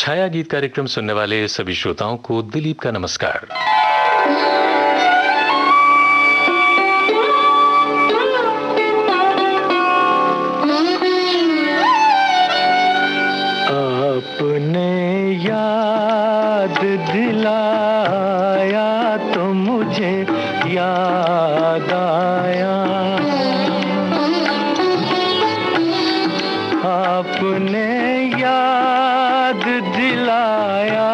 छाया गीत कार्यक्रम सुनने वाले सभी श्रोताओं को दिलीप का नमस्कार। आपने याद दिलाया तो मुझे याद आया, आपने याद दिलाया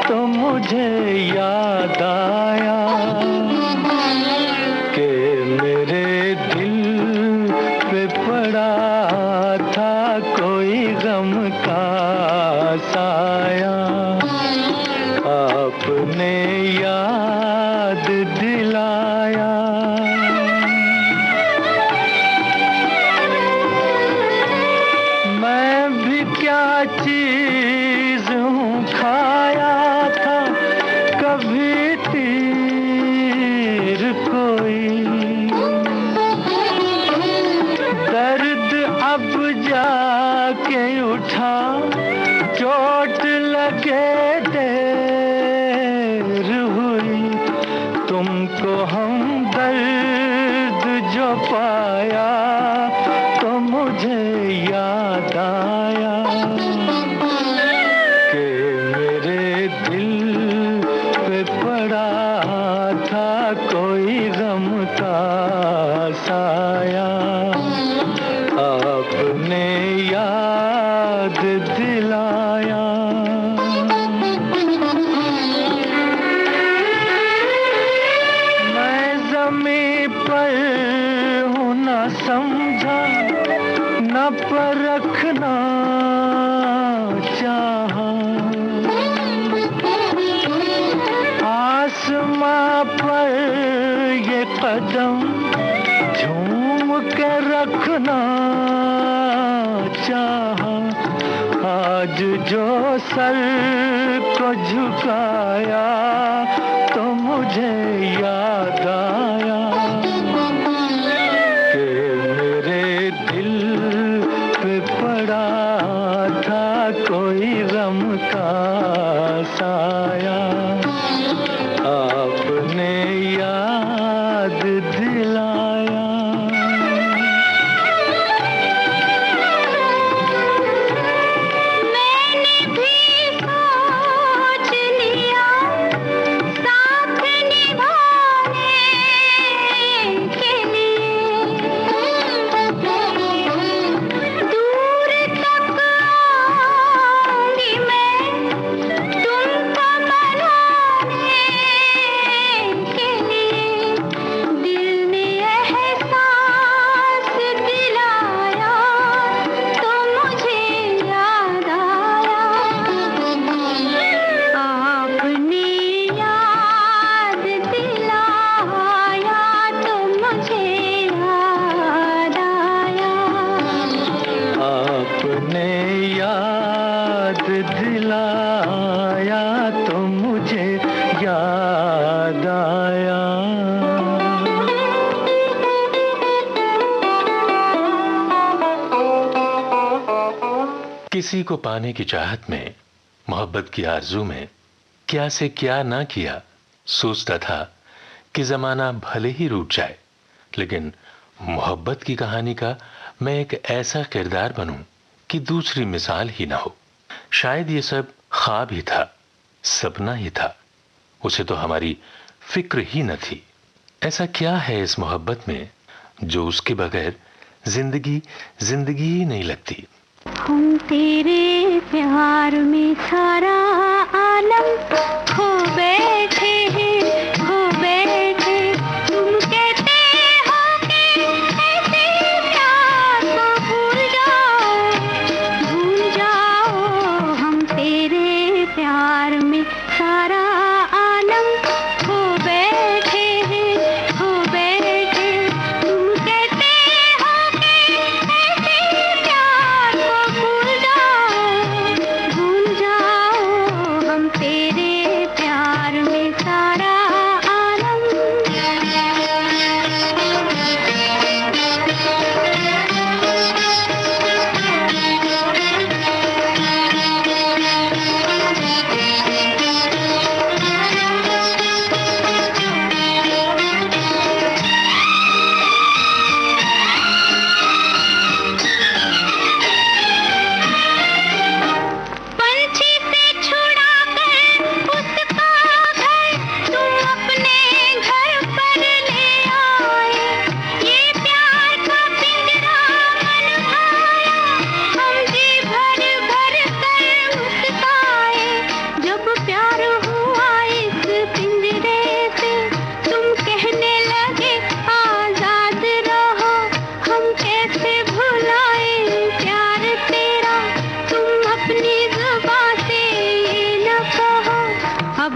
तो मुझे याद आया कि मेरे दिल पे पड़ा था कोई गम का साया। आपने याद दिलाया। मैं भी क्या चीज हूँ, खाया था कभी तीर कोई, दर्द अब जाके उठा, चोट लगे देर हुई, तुमको हमदर्द जो पाया तो मुझे याद आया कि मेरे दिल पे पड़ा था कोई गम का साया। आपने याद दिलाया। मैं ज़मीं पर हूँ न समझा, न परखना चाहा, आसमां पर ये कदम झूम के रखना चाहा, आज जो सर को झुकाया तो मुझे याद आया कि मेरे दिल पे पड़ा था कोई गम का साया। आपने याद दिलाया। मैंने भी सोच लिया साथ निभाने के लिए, दूर तक आऊंगी मैं तुमको मनाने के लिए, दिल ने एहसास दिलाया तो मुझे याद आया। आपने याद दिलाया तो मुझे याद आया। आपने याद दिलाया तो मुझे याद आया। किसी को पाने की चाहत में, मोहब्बत की आरजू में क्या से क्या ना किया, सोचता था कि जमाना भले ही रूठ जाए, लेकिन मोहब्बत की कहानी का मैं एक ऐसा किरदार बनूं कि दूसरी मिसाल ही ना हो। शायद ये सब ख्वाब ही था, सपना ही था, उसे तो हमारी फिक्र ही न थी। ऐसा क्या है इस मोहब्बत में जो उसके बगैर जिंदगी जिंदगी ही नहीं लगती। हम तेरे प्यार में सारा आलम खो बैठे हैं, खो बैठे। तुम कहते हो कि ऐसे प्यार को भूल जाओ, हम तेरे प्यार में सारा आलम खो बैठे हैं, खो बैठे। तुम कहते हो कि ऐसे प्यार को भूल जाओ,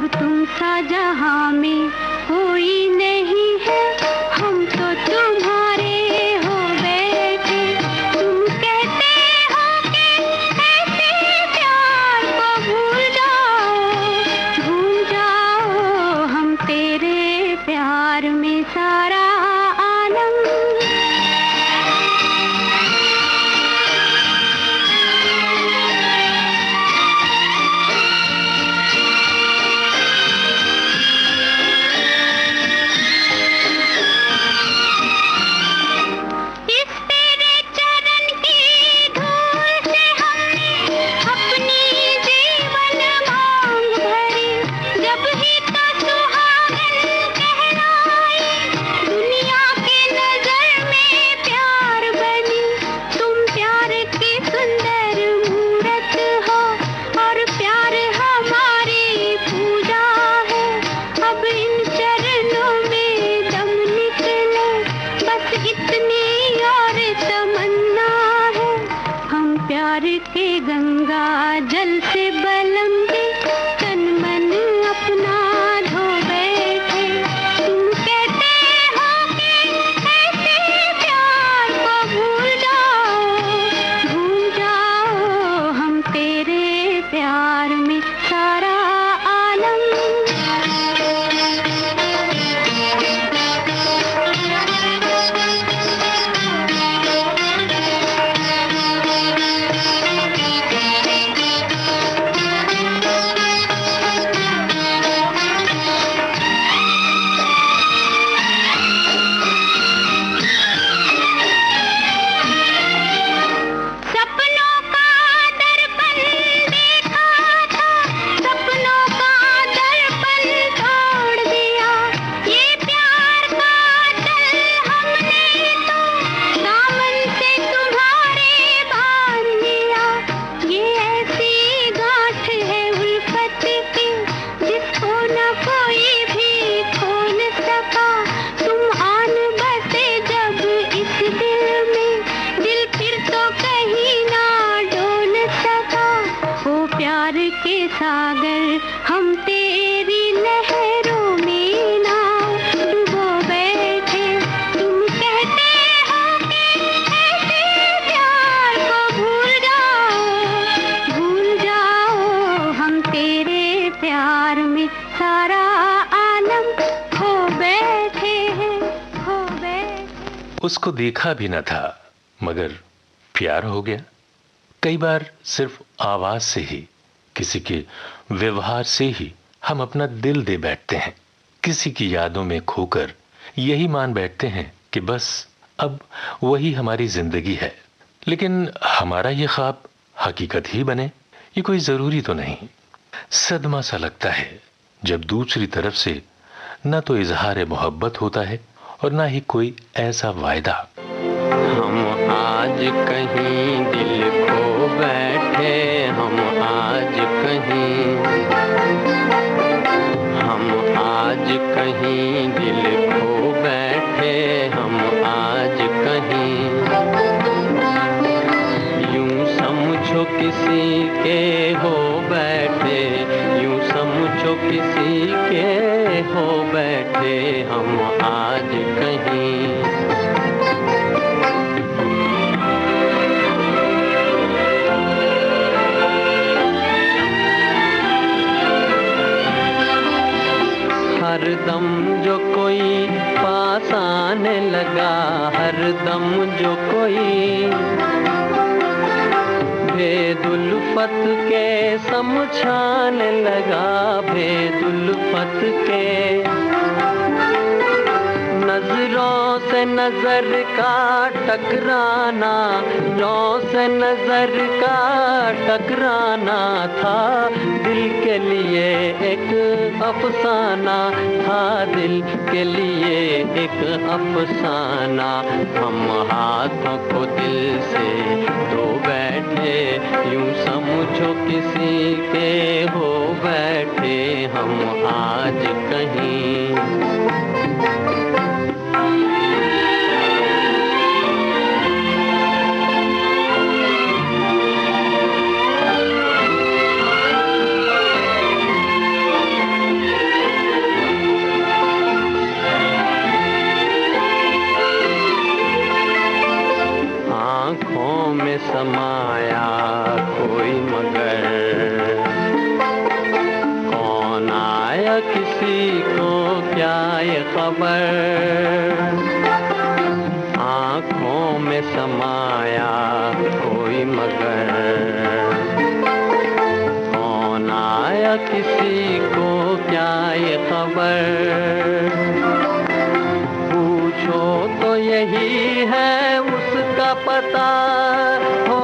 अब तुम सा जहां में कोई नहीं है, हम तो तुम्हारे हो बैठे। तुम कहते हो कि ऐसे प्यार को भूल जाओ, हम तेरे प्यार में सारा आलम। प्यार के गंगा जल से बलंगे तन मन अपना धो बैठे। तुम कहते हो कि ऐसे प्यार को भूल जाओ, हम तेरे प्यार में सारा आलम। प्यार के सागर हम तेरी लहरों में ना डूबो बैठे। तुम कहते हो कि ऐसे प्यार को भूल जाओ, हम तेरे प्यार में सारा आलम खो बैठे हैं, खो बैठे। उसको देखा भी न था मगर प्यार हो गया। कई बार सिर्फ आवाज से ही, किसी के व्यवहार से ही हम अपना दिल दे बैठते हैं। किसी की यादों में खोकर यही मान बैठते हैं कि बस अब वही हमारी जिंदगी है। लेकिन हमारा ये ख्वाब हकीकत ही बने, ये कोई जरूरी तो नहीं। सदमा सा लगता है जब दूसरी तरफ से न तो इजहार मोहब्बत होता है और ना ही कोई ऐसा वायदा। हम आज कहीं दिल खो बैठे, हम आज कहीं, हम आज कहीं दिल खो बैठे, हम आज कहीं। यूं समझो किसी के हो बैठे, यूं समझो किसी के हो बैठे, हम आज कहीं। हरदम जो कोई पास आने लगा, हरदम जो कोई भेदुल्फत के समझाने लगा, भेदुल्फत के। नजरों से नजर का टकराना, नजरों से नजर का टकराना था दिल के लिए एक अफसाना, था दिल के लिए एक अफसाना। हम हाथों को दिल से धो बैठे, यूं समझो किसी के हो बैठे, हम आज कहीं। किसी को क्या ये खबर, आँखों में समाया कोई मगर, कौन आया किसी को क्या ये खबर, पूछो तो यही है उसका पता हो,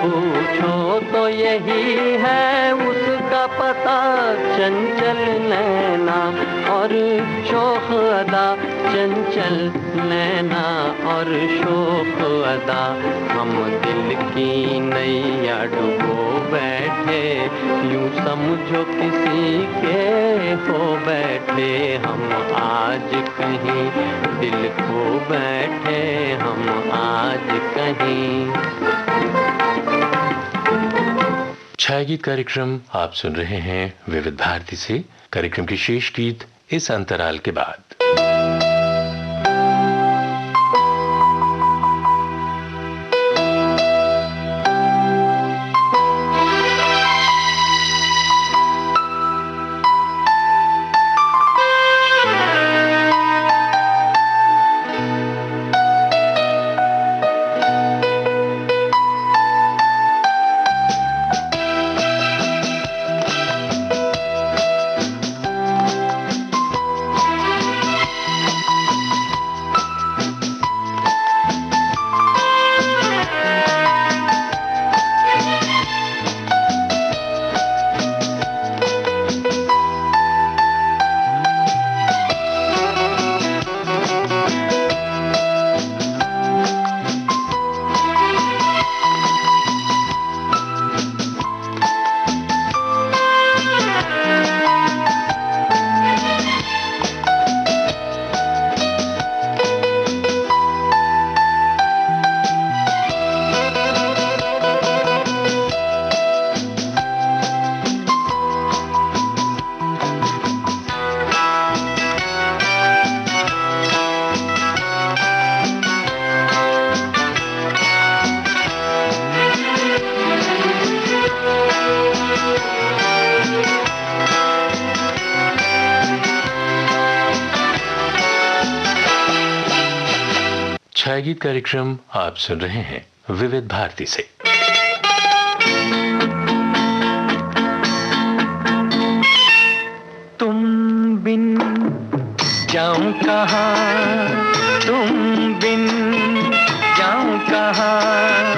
पूछो तो यही है उसका पता, चंचल नैना और शोख अदा, चंचल नैना और शोख अदा, हम दिल की नैया डुबो बैठे, यूं समझो किसी के हो बैठे, हम आज कहीं दिल खो बैठे, हम आज कहीं। छाया गीत कार्यक्रम आप सुन रहे हैं विविध भारती से। कार्यक्रम के शेष गीत इस अंतराल के बाद। छाया गीत कार्यक्रम आप सुन रहे हैं विविध भारती से। तुम बिन जाऊं कहाँ, तुम बिन जाऊं कहाँ,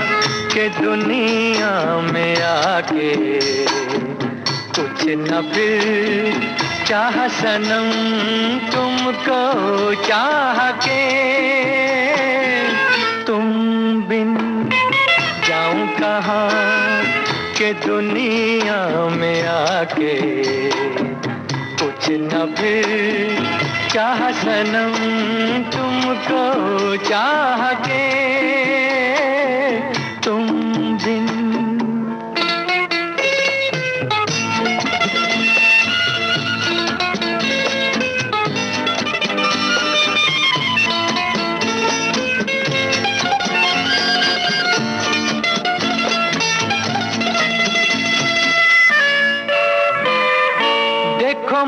के दुनिया में आके कुछ न फिर चाह सनम तुमको चाह के, तुम बिन जाऊं कहाँ के दुनिया में आके कुछ न फिर चाह सनम तुमको चाह के, तुम बिन।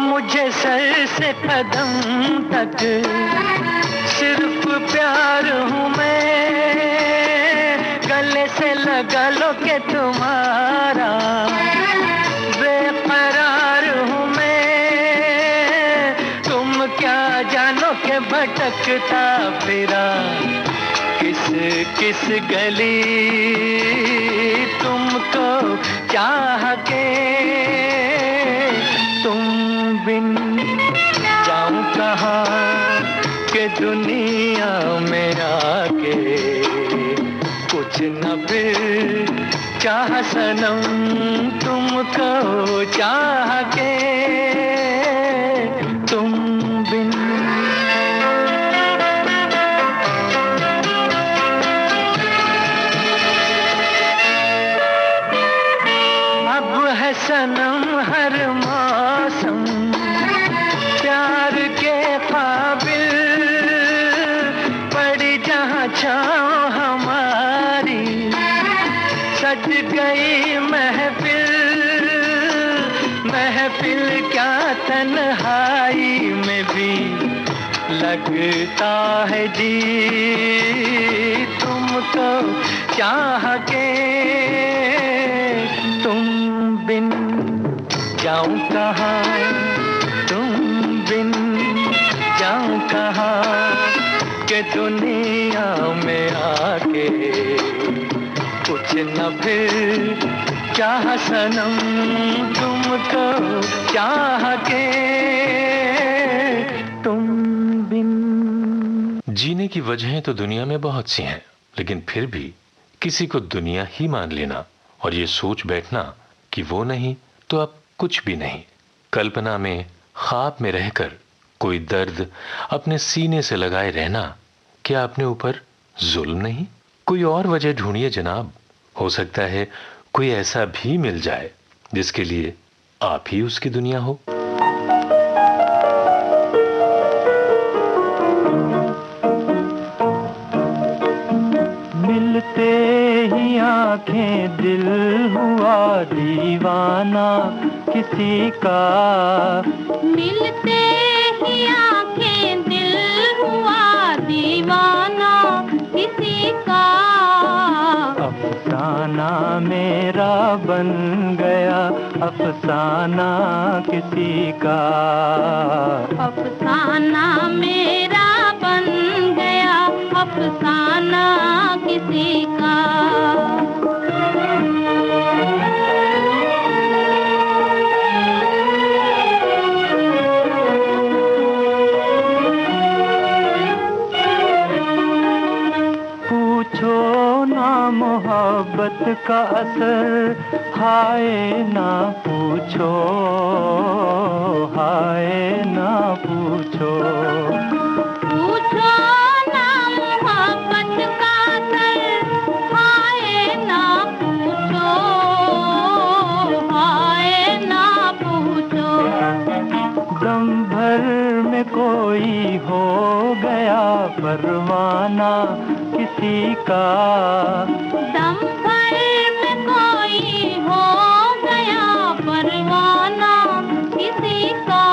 मुझे सर से कदम तक सिर्फ प्यार हूँ मैं, गले से लगा लो के तुम्हारा बेकरार हूँ मैं, तुम क्या जानो के भटकता फिरा किस किस गली तुमको चाह के, तुम बिन जाऊं कहाँ के दुनिया में आके कुछ न फिर चाह सनम तुमको चाह के, तुम बिन। अब है सनम हर मौसम प्यार के काबिल, पड़ी जहाँ छाँव हमारी सज गई महफिल, महफिल क्या तन्हाई में भी लगता है जी, तुमको चाह के तुम बिन जाऊं कहाँ, तुम बिन जाऊं कहाँ, के दुनिया में आके कुछ न फिर चाह सनम, तुमको चाह के तुम बिन। जीने की वजहें तो दुनिया में बहुत सी हैं, लेकिन फिर भी किसी को दुनिया ही मान लेना और ये सोच बैठना कि वो नहीं तो अब कुछ भी नहीं। कल्पना में, ख्वाब में रहकर कोई दर्द अपने सीने से लगाए रहना क्या अपने ऊपर जुल्म नहीं? कोई और वजह ढूंढिए जनाब, हो सकता है कोई ऐसा भी मिल जाए जिसके लिए आप ही उसकी दुनिया हो। मिलते ही आंखें दिल हुआ दीवाना किसी का, मिलते ही आंखें दिल हुआ दीवाना किसी का, अफसाना मेरा बन गया अफसाना किसी का, अफसाना मेरा बन गया अफसाना किसी का। पूछो ना मोहब्बत का असर, हाय ना पूछो, हाय ना पूछो, पूछो ना मोहब्बत का असर, हाय ना पूछो, हाय ना पूछो। दम भर में कोई हो गया परवाना किसी का, दम भर में कोई हो गया परवाना किसी का,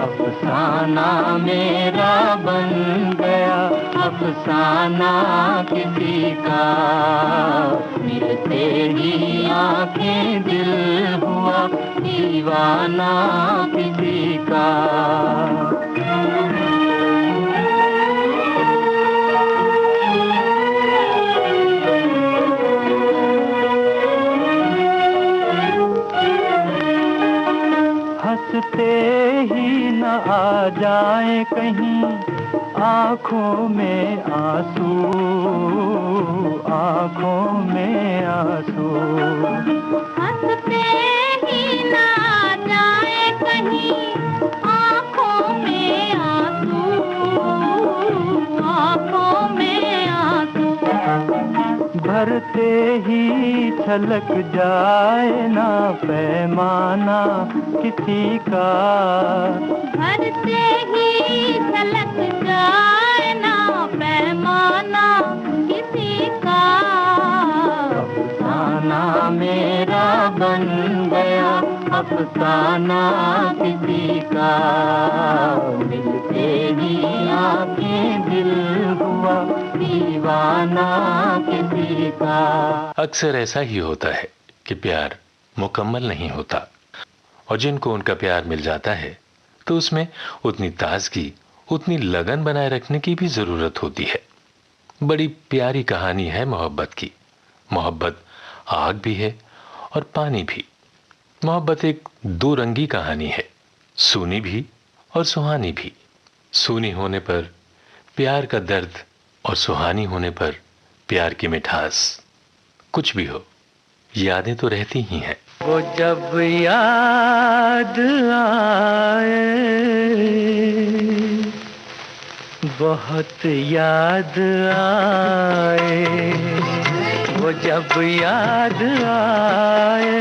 अफसाना मेरा बन गया अफसाना किसी का, मिलते ही आंखें दिल हुआ दीवाना किसी का। हंसते ही न आ जाए कहीं आँखों में आंसू, आँखों में आंसू, हंसते ही ना जाए कहीं आँखों में आंसू, आँखों में आंसू, भरते ही छलक जाए ना पैमाना किसी का, भरते ही छलक जाए ना पैमाना किसी का, अफसाना मेरा बन गया अफसाना किसी का, मिलते ही आंखें दिल हुआ दीवाना किसी का। अक्सर ऐसा ही होता है कि प्यार मुकम्मल नहीं होता, और जिनको उनका प्यार मिल जाता है तो उसमें उतनी ताजगी, उतनी लगन बनाए रखने की भी जरूरत होती है। बड़ी प्यारी कहानी है मोहब्बत की। मोहब्बत आग भी है और पानी भी। मोहब्बत एक दो रंगी कहानी है, सूनी भी और सुहानी भी। सूनी होने पर प्यार का दर्द और सुहानी होने पर प्यार की मिठास। कुछ भी हो, यादें तो रहती ही हैं। वो जब याद आए, बहुत याद आए, वो जब याद आए,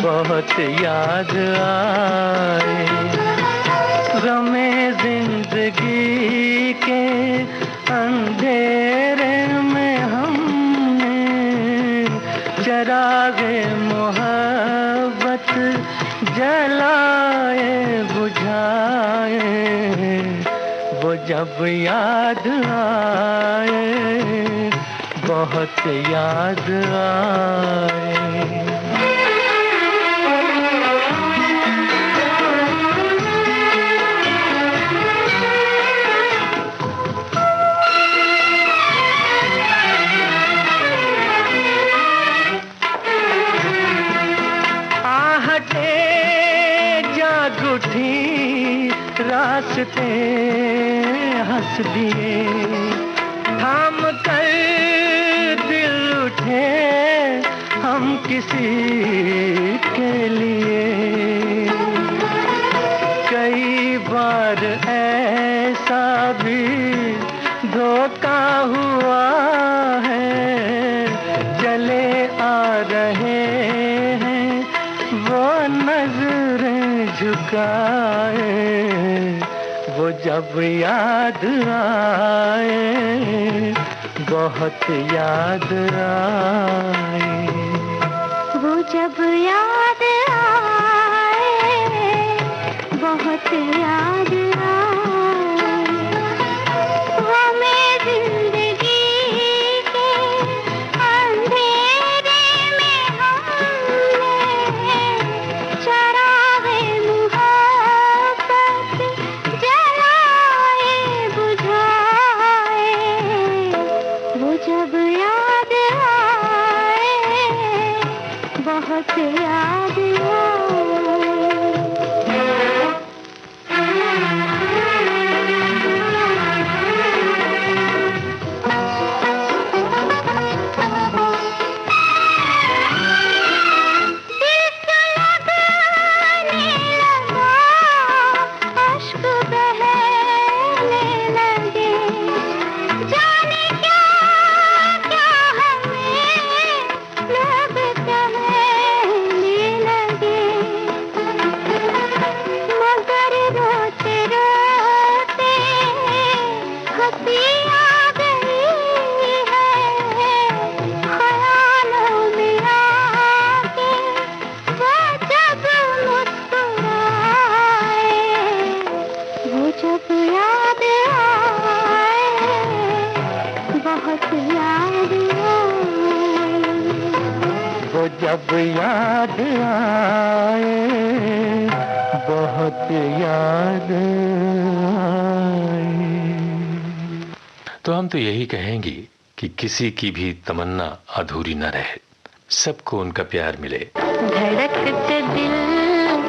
बहुत याद आए, गमे जिंदगी के अंधेरे में हमने चरागे मोहब्बत जलाए बुझाए वो जब याद आए, बहुत याद आए। रास्ते हंस दिए, थाम कर दिल उठे हम किसी के लिए। कई बार ऐसा भी धोखा हुआ है, चले आ रहे हैं वो नजरें झुकाए, वो जब याद आए, बहुत याद आए। वो जब याद आए, बहुत याद आए। वो मैं जिंदगी के अंधेरे में हमने चरागे मुहब्बत जलाए बुझाए, वो जब याद आए, बहुत याद आए। जब याद आए, बहुत याद आए। तो हम तो यही कहेंगे कि किसी की भी तमन्ना अधूरी न रहे, सबको उनका प्यार मिले। धड़कते दिल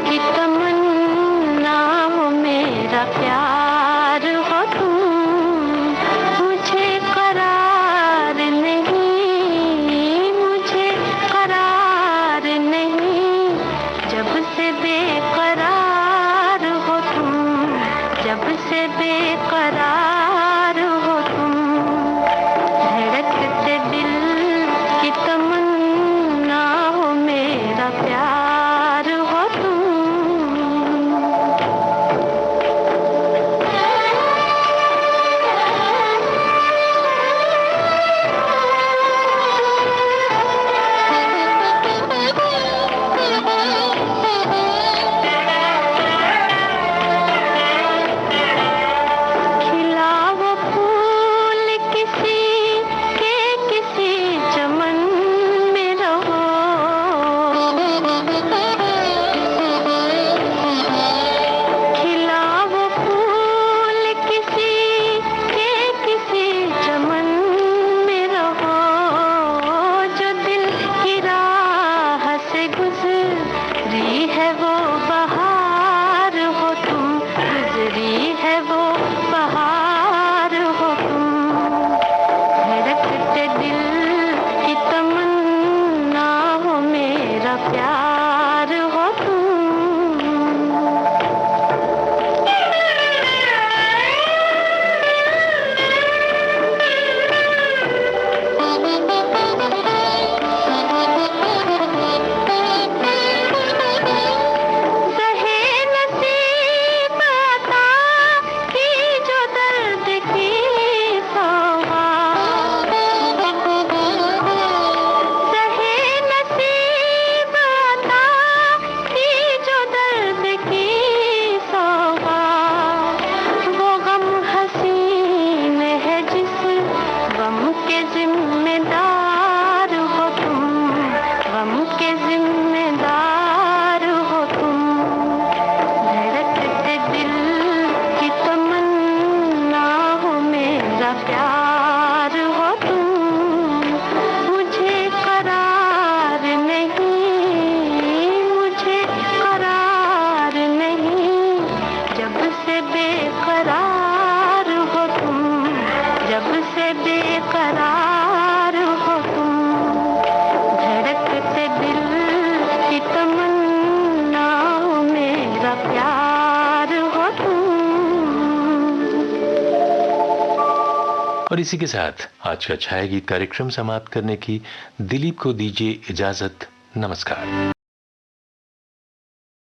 की तमन्ना हो मेरा प्यार हो तुम, मुझे करार नहीं, मुझे करार नहीं, जब से बेकरार हो तुम, जब से बेकरार हो तुम। धड़कते दिल की तमन्ना हो मेरा प्यार हो तुम। खिला वो फूल किसी के किसी चमन में रहो, खिला वो फूल किसी के किसी चमन में रहो, जो दिल की राह से गुजरी है वो बहार हो तुम, गुजरी है वो बहार हो तुम। धड़कते दिल की तमन्ना हो मेरा प्यार हो तुम। सहे नसीब अता की जो दर्द की सौगात, सहे नसीब और इसी के साथ आज का छाया गीत कार्यक्रम समाप्त करने की दिलीप को दीजिए इजाजत। नमस्कार।